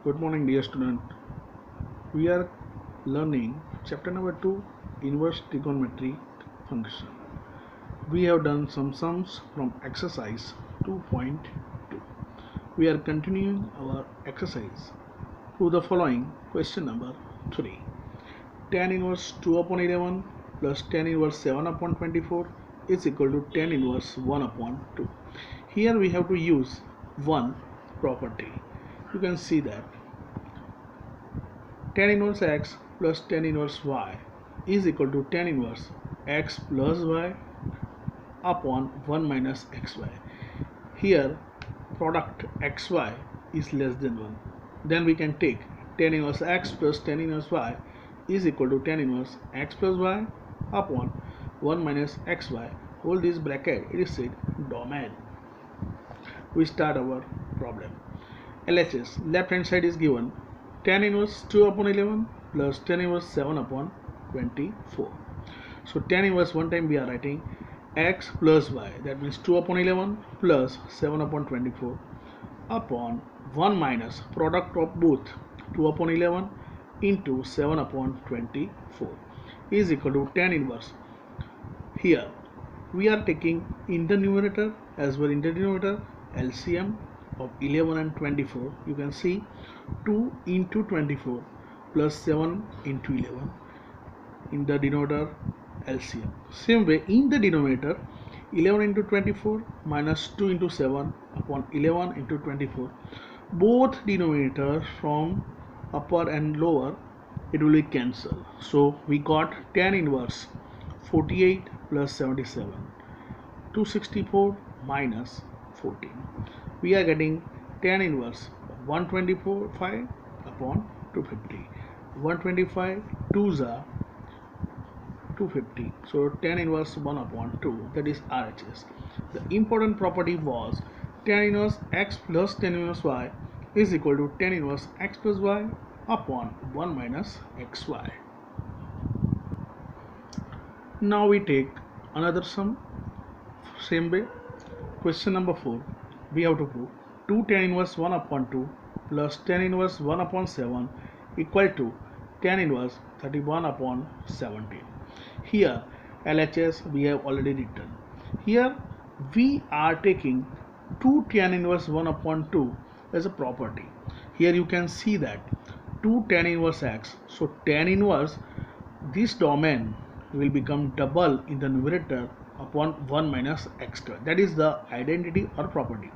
Good morning, dear student. We are learning chapter number 2, inverse trigonometric function. We have done some sums from exercise 2.2. We are continuing our exercise to the following question number 3. Tan inverse 2 upon 11 plus tan inverse 7 upon 24 is equal to tan inverse 1 upon 2. Here we have to use one property. You can see that tan inverse x plus tan inverse y is equal to tan inverse x plus y upon 1 minus xy. Here product xy is less than 1. Then we can take tan inverse x plus tan inverse y is equal to tan inverse x plus y upon 1 minus xy. Hold this bracket, it is said domain. We start our problem. LHS, left hand side is given tan inverse 2 upon 11 plus tan inverse 7 upon 24. So tan inverse one time we are writing x plus y, that means 2 upon 11 plus 7 upon 24 upon 1 minus product of both 2 upon 11 into 7 upon 24 is equal to tan inverse. Here we are taking in the numerator as well in the denominator LCM of 11 and 24. You can see 2 into 24 plus 7 into 11 in the denominator LCM. Same way in the denominator 11 into 24 minus 2 into 7 upon 11 into 24. Both denominators from upper and lower, it will be cancelled. So we got tan inverse 48 plus 77, 264 minus 14. We are getting tan inverse 125 upon 250. 125 2s are 250. So tan inverse 1 upon 2, that is RHS. The important property was tan inverse x plus tan inverse y is equal to tan inverse x plus y upon 1 minus xy. Now we take another sum. Same way, question number 4, we have to prove 2 tan inverse 1 upon 2 plus tan inverse 1 upon 7 equal to tan inverse 31 upon 17. Here LHS we have already written. Here we are taking 2 tan inverse 1 upon 2 as a property. Here you can see that 2 tan inverse x. So tan inverse, this domain will become double in the numerator upon 1 minus x square. That is the identity or property.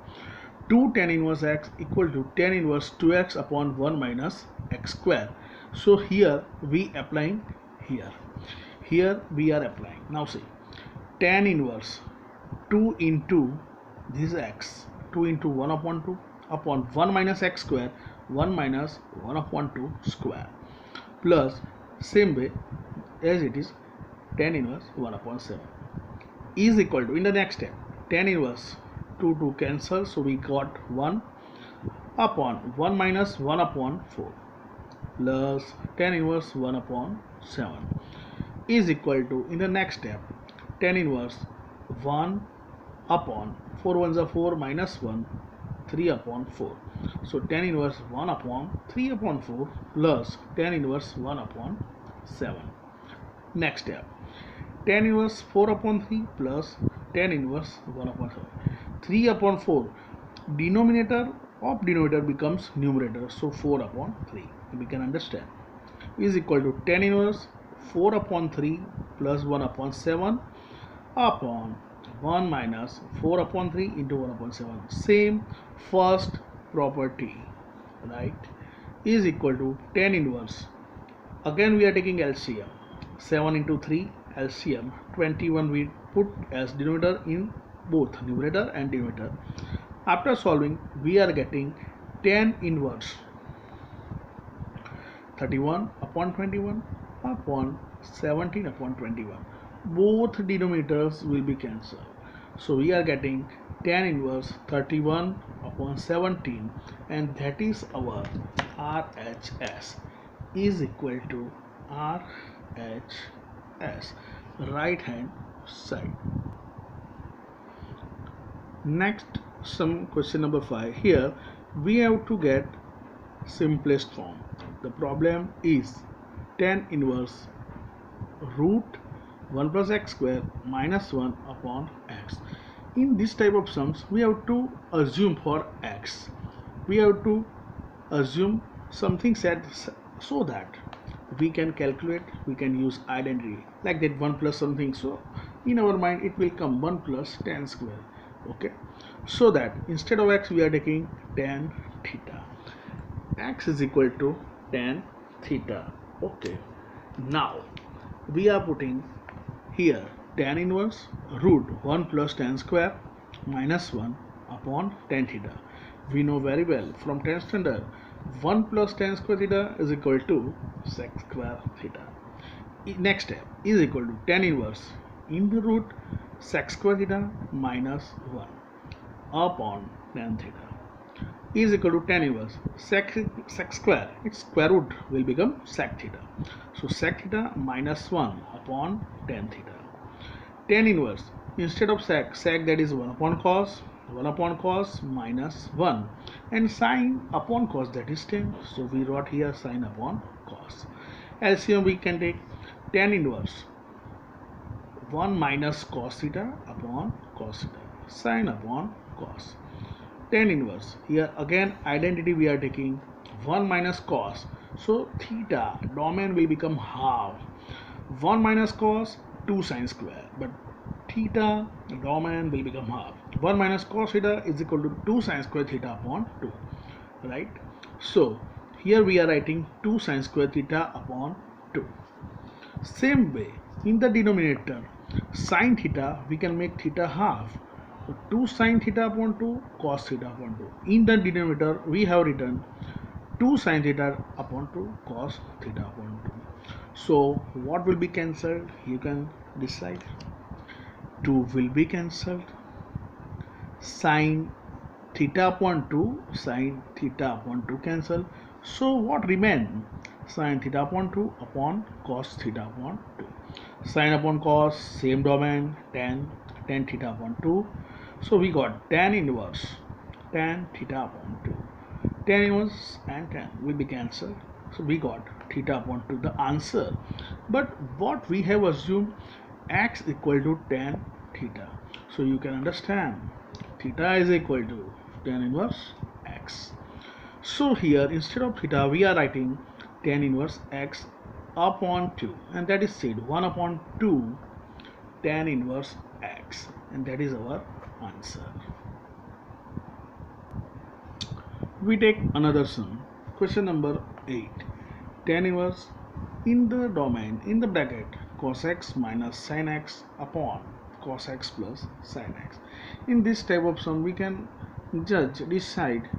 2 tan inverse x equal to tan inverse 2x upon 1 minus x square. So here we applying here. Here we are applying. Now see, tan inverse 2 into this x, 2 into 1 upon 2 upon 1 minus x square, 1 minus 1 upon 2 square, plus same way as it is tan inverse 1 upon 7 is equal to, in the next step, tan inverse 2 cancel, so we got 1 upon 1 minus 1 upon 4 plus tan inverse 1 upon 7 is equal to, in the next step, tan inverse 1 upon 4 ones are 4 minus 1, 3 upon 4. So tan inverse 1 upon 3 upon 4 plus tan inverse 1 upon 7. Next step, tan inverse 4 upon 3 plus tan inverse 1 upon 7. 3 upon 4, denominator of denominator becomes numerator, so 4 upon 3, we can understand, is equal to tan inverse 4 upon 3 plus 1 upon 7 upon 1 minus 4 upon 3 into 1 upon 7. Same first property, right, is equal to tan inverse. Again we are taking LCM. 7 into 3 LCM 21 we put as denominator in both numerator and denominator. After solving we are getting tan inverse 31 upon 21 upon 17 upon 21. Both denominators will be cancelled. So we are getting tan inverse 31 upon 17, and that is our RHS is equal to RHS, right hand side. Next, some question number 5. Here we have to get simplest form. The problem is tan inverse root 1 plus x square minus 1 upon x. In this type of sums, we have to assume for x. We have to assume something set so that we can calculate, we can use identity like that 1 plus something. So in our mind it will come 1 plus tan square. Okay, so that instead of x we are taking tan theta. X is equal to tan theta. Okay, now we are putting here tan inverse root 1 plus tan square minus 1 upon tan theta. We know very well from 10th standard 1 plus tan square theta is equal to sec square theta. Next step is equal to tan inverse in the root sec square theta minus 1 upon tan theta is equal to tan inverse sec square, its square root will become sec theta. So sec theta minus 1 upon tan theta. Tan inverse instead of sec that is 1 upon cos minus 1 and sine upon cos that is tan. So we wrote here sine upon cos. LCM we can take tan inverse 1 minus cos theta upon cos theta, sine upon cos. Tan inverse here again identity we are taking 1 minus cos, so theta domain will become half. 1 minus cos 2 sine square, but theta domain will become half. 1 minus cos theta is equal to 2 sine square theta upon 2, right? So here we are writing 2 sine square theta upon 2. Same way in the denominator sine theta we can make theta half. So 2 sine theta upon 2 cos theta upon 2. In the denominator we have written 2 sine theta upon 2 cos theta upon 2. So what will be cancelled? You can decide. 2 will be cancelled. Sine theta upon 2, sine theta upon 2 cancel. So what remain? Sine theta upon 2 upon cos theta upon 2. Sine upon cos, same domain, tan theta upon 2. So we got tan inverse tan theta upon 2. Tan inverse and tan will be cancelled. So we got theta upon 2 the answer. But what we have assumed x equal to tan theta. So you can understand theta is equal to tan inverse x. So here instead of theta we are writing tan inverse x upon 2, and that is said 1 upon 2 tan inverse x, and that is our answer. We take another sum. Question number 8. Tan inverse in the domain in the bracket cos x minus sin x upon cos x plus sin x. In this type of sum we can decide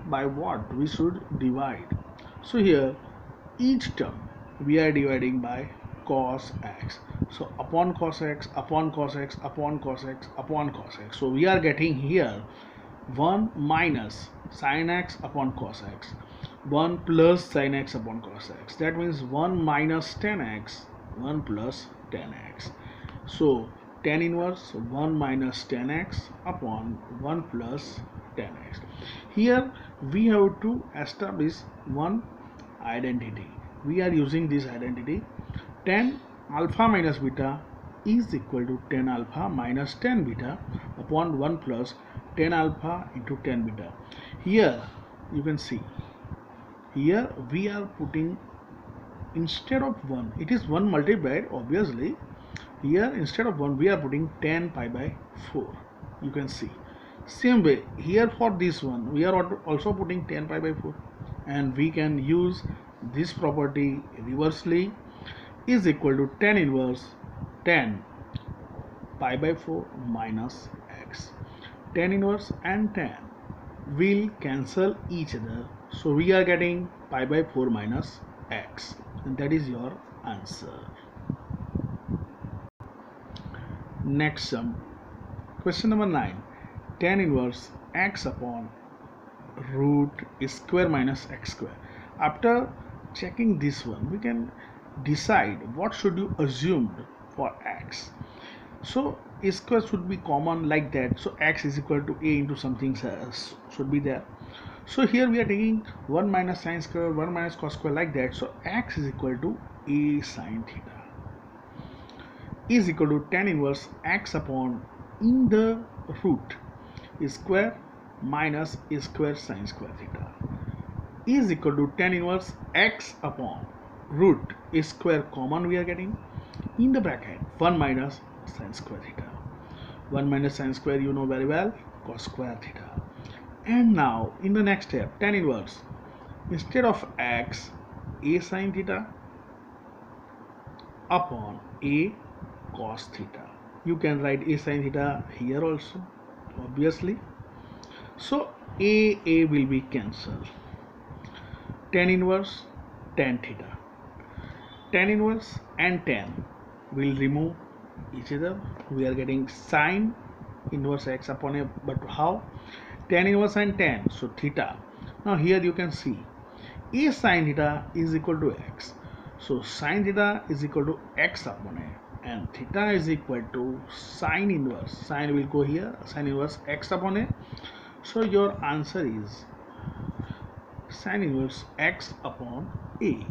by what we should divide. So here each term we are dividing by cos x. So upon cos x, upon cos x, upon cos x, upon cos x. So we are getting here 1 minus sin x upon cos x, 1 plus sin x upon cos x. That means 1 minus tan x, 1 plus tan x. So tan inverse 1 minus tan x upon 1 plus tan x. Here we have to establish one identity. We are using this identity. Tan alpha minus beta is equal to tan alpha minus tan beta upon 1 plus tan alpha into tan beta. Here you can see, here we are putting instead of 1, it is 1 multiplied obviously. Here instead of 1 we are putting tan pi by 4. You can see same way here for this one we are also putting tan pi by 4, and we can use this property reversely is equal to tan inverse tan pi by 4 minus x. Tan inverse and tan will cancel each other, so we are getting pi by 4 minus x, and that is your answer. Next sum, question number 9. Tan inverse x upon root square minus x square. After checking this one we can decide what should you assume for x. So a square should be common like that, so x is equal to a into something else should be there. So here we are taking 1 minus sine square, 1 minus cos square, like that. So x is equal to a sine theta is equal to tan inverse x upon in the root square minus a square sine square theta is equal to tan inverse x upon root square common we are getting in the bracket 1 minus sine square theta. 1 minus sine square you know very well, cos square theta. And now in the next step, tan inverse, instead of x, a sine theta upon a cos theta. You can write a sine theta here also, obviously. So a will be cancelled. Tan inverse tan theta. Tan inverse and tan will remove each other. We are getting sine inverse x upon a, but how? Tan inverse and tan, so theta. Now here you can see a sine theta is equal to x. So sine theta is equal to x upon a, and theta is equal to sine inverse. Sine will go here, sine inverse x upon a. So your answer is sine inverse x upon a.